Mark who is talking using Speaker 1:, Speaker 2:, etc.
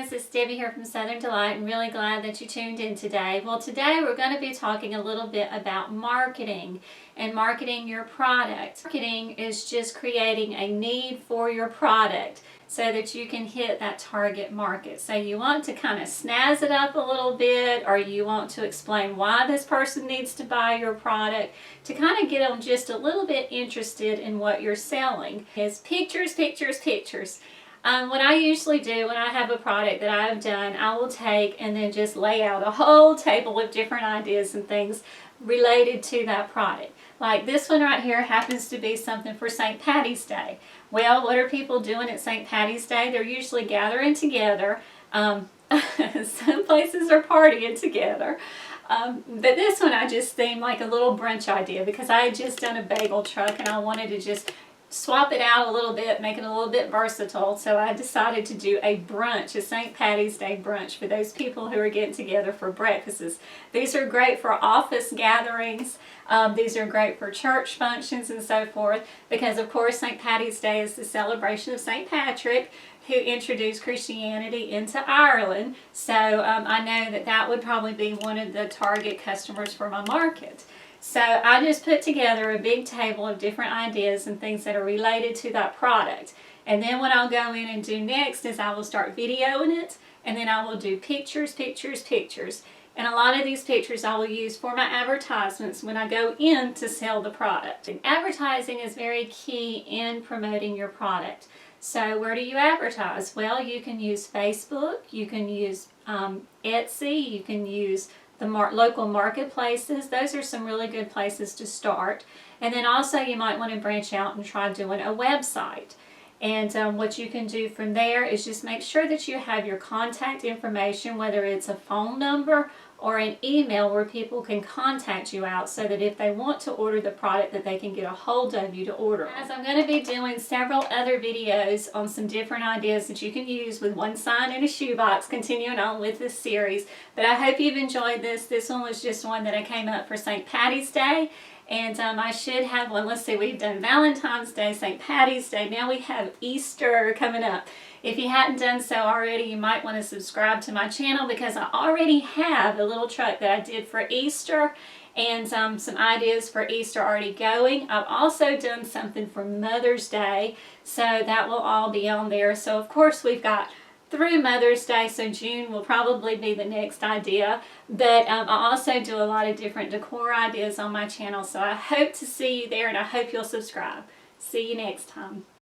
Speaker 1: friends, it's Debbie here from Southern Delight, and really glad that you tuned in today. Well, today we're going to be talking a little bit about marketing and marketing your product. Marketing is just creating a need for your product so that you can hit that target market. So you want to kind of snazz it up a little bit, or you want to explain why this person needs to buy your product to kind of get them just a little bit interested in what you're selling. Is pictures, pictures, pictures. What I usually do when I have a product that I've done, I will take and then just lay out a whole table of different ideas and things related to that product. Like this one right here happens to be something for St. Patty's Day. Well, what are people doing at St. Patty's Day? They're usually gathering together. Some places are partying together. But this one I just themed like a little brunch idea because I had just done a bagel truck and I wanted to just swap it out a little bit, make it a little bit versatile. So I decided to do a brunch, a St. Patty's Day brunch for those people who are getting together for breakfasts. These are great for office gatherings. These are great for church functions and so forth because of course St. Patty's Day is the celebration of St. Patrick, who introduced Christianity into Ireland. So I know that that would probably be one of the target customers for my market. So I just put together a big table of different ideas and things that are related to that product. And then what I'll go in and do next is I will start videoing it, and then I will do pictures, pictures, pictures. And a lot of these pictures I will use for my advertisements when I go in to sell the product. And advertising is very key in promoting your product. So where do you advertise? Well, you can use Facebook, you can use Etsy, you can use the local marketplaces. Those are some really good places to start. And then also you might want to branch out and try doing a website. And what you can do from there is just make sure that you have your contact information, whether it's a phone number or an email where people can contact you out so that if they want to order the product that they can get a hold of you to order. As I'm going to be doing several other videos on some different ideas that you can use with one sign in a shoebox, continuing on with this series. But I hope you've enjoyed this. This one was just one that I came up for St. Patty's Day. And I should have one. Let's see, we've done Valentine's Day, St. Patty's Day. Now we have Easter coming up. If you hadn't done so already, you might want to subscribe to my channel because I already have a little truck that I did for Easter and some ideas for Easter already going. I've also done something for Mother's Day, so that will all be on there. So of course we've got through Mother's Day, so June will probably be the next idea. But I also do a lot of different decor ideas on my channel, so I hope to see you there and I hope you'll subscribe. See you next time.